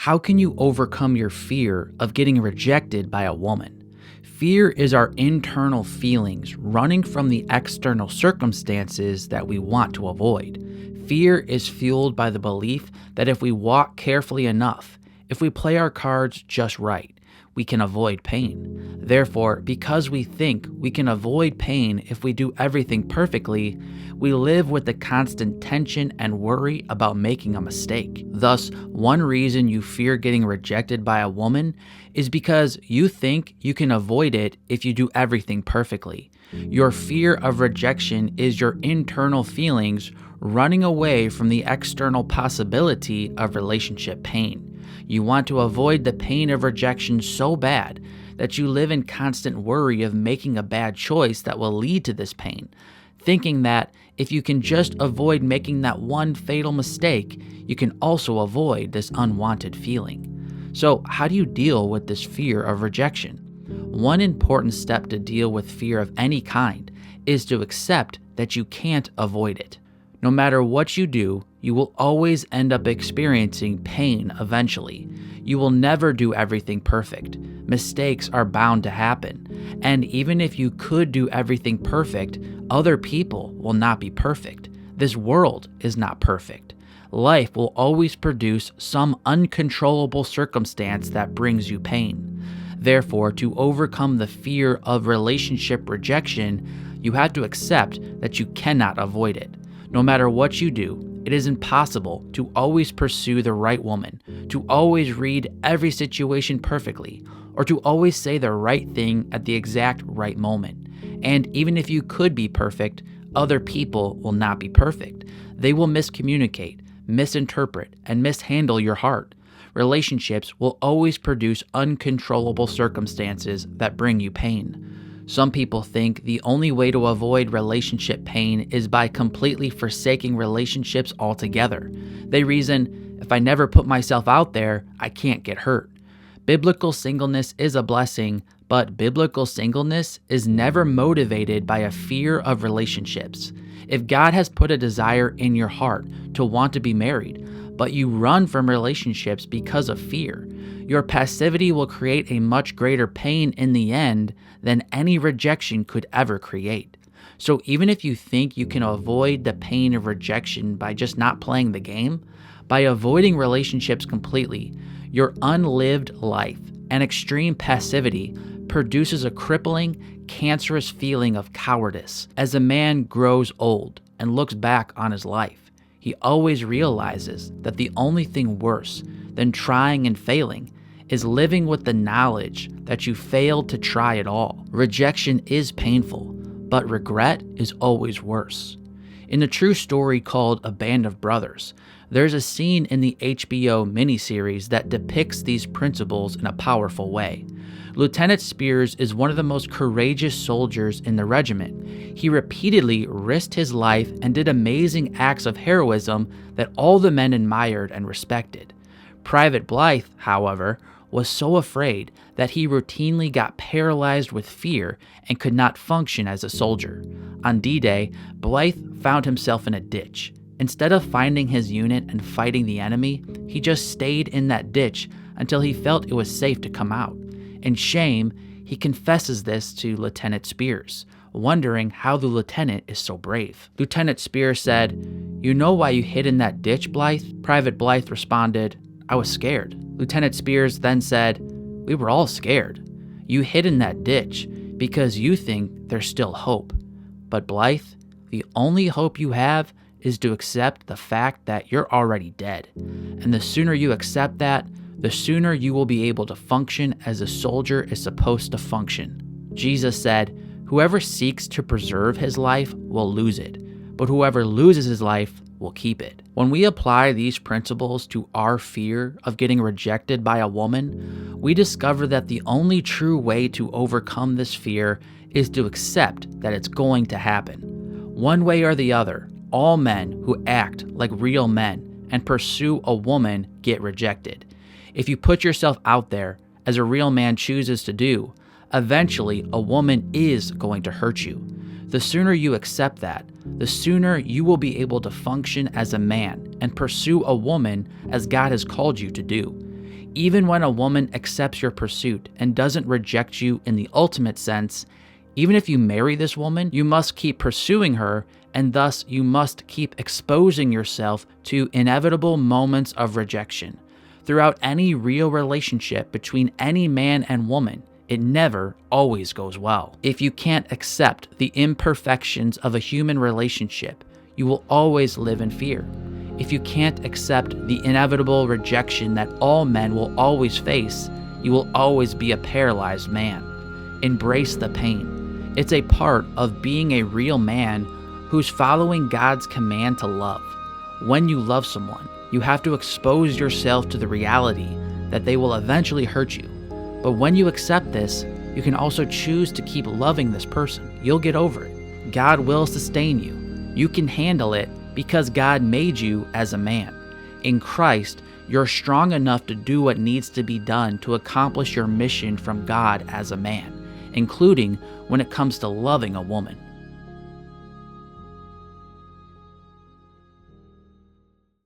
How can you overcome your fear of getting rejected by a woman? Fear is our internal feelings running from the external circumstances that we want to avoid. Fear is fueled by the belief that if we walk carefully enough, if we play our cards just right, we can avoid pain. Therefore, because we think we can avoid pain if we do everything perfectly, we live with the constant tension and worry about making a mistake. Thus, one reason you fear getting rejected by a woman is because you think you can avoid it if you do everything perfectly. Your fear of rejection is your internal feelings running away from the external possibility of relationship pain. You want to avoid the pain of rejection so bad that you live in constant worry of making a bad choice that will lead to this pain, thinking that if you can just avoid making that one fatal mistake, you can also avoid this unwanted feeling. So, how do you deal with this fear of rejection? One important step to deal with fear of any kind is to accept that you can't avoid it. No matter what you do, you will always end up experiencing pain eventually. You will never do everything perfect. Mistakes are bound to happen. And even if you could do everything perfect, other people will not be perfect. This world is not perfect. Life will always produce some uncontrollable circumstance that brings you pain. Therefore, to overcome the fear of relationship rejection, you have to accept that you cannot avoid it. No matter what you do, it is impossible to always pursue the right woman, to always read every situation perfectly, or to always say the right thing at the exact right moment. And even if you could be perfect, other people will not be perfect. They will miscommunicate, misinterpret, and mishandle your heart. Relationships will always produce uncontrollable circumstances that bring you pain. Some people think the only way to avoid relationship pain is by completely forsaking relationships altogether. They reason, if I never put myself out there, I can't get hurt. Biblical singleness is a blessing, but biblical singleness is never motivated by a fear of relationships. If God has put a desire in your heart to want to be married, but you run from relationships because of fear, your passivity will create a much greater pain in the end than any rejection could ever create. So even if you think you can avoid the pain of rejection by just not playing the game, by avoiding relationships completely, your unlived life and extreme passivity produces a crippling, cancerous feeling of cowardice. As a man grows old and looks back on his life, he always realizes that the only thing worse than trying and failing is living with the knowledge that you failed to try at all. Rejection is painful, but regret is always worse. In the true story called A Band of Brothers, there's a scene in the HBO miniseries that depicts these principles in a powerful way. Lieutenant Spears is one of the most courageous soldiers in the regiment. He repeatedly risked his life and did amazing acts of heroism that all the men admired and respected. Private Blythe, however, was so afraid that he routinely got paralyzed with fear and could not function as a soldier. On D-Day, Blythe found himself in a ditch. Instead of finding his unit and fighting the enemy, he just stayed in that ditch until he felt it was safe to come out. In shame, he confesses this to Lieutenant Spears, wondering how the lieutenant is so brave. Lieutenant Spears said, "You know why you hid in that ditch, Blythe?" Private Blythe responded, "I was scared." Lieutenant Spears then said, "We were all scared. You hid in that ditch because you think there's still hope. But Blythe, the only hope you have is to accept the fact that you're already dead. And the sooner you accept that, the sooner you will be able to function as a soldier is supposed to function." Jesus said, "Whoever seeks to preserve his life will lose it, but whoever loses his life will keep it." When we apply these principles to our fear of getting rejected by a woman, we discover that the only true way to overcome this fear is to accept that it's going to happen. One way or the other, all men who act like real men and pursue a woman get rejected. If you put yourself out there, as a real man chooses to do, eventually a woman is going to hurt you. The sooner you accept that, the sooner you will be able to function as a man and pursue a woman as God has called you to do. Even when a woman accepts your pursuit and doesn't reject you in the ultimate sense, even if you marry this woman, you must keep pursuing her, and thus you must keep exposing yourself to inevitable moments of rejection. Throughout any real relationship between any man and woman, it never always goes well. If you can't accept the imperfections of a human relationship, you will always live in fear. If you can't accept the inevitable rejection that all men will always face, you will always be a paralyzed man. Embrace the pain. It's a part of being a real man who's following God's command to love. When you love someone, you have to expose yourself to the reality that they will eventually hurt you. But when you accept this, you can also choose to keep loving this person. You'll get over it. God will sustain you. You can handle it because God made you as a man. In Christ, you're strong enough to do what needs to be done to accomplish your mission from God as a man, including when it comes to loving a woman.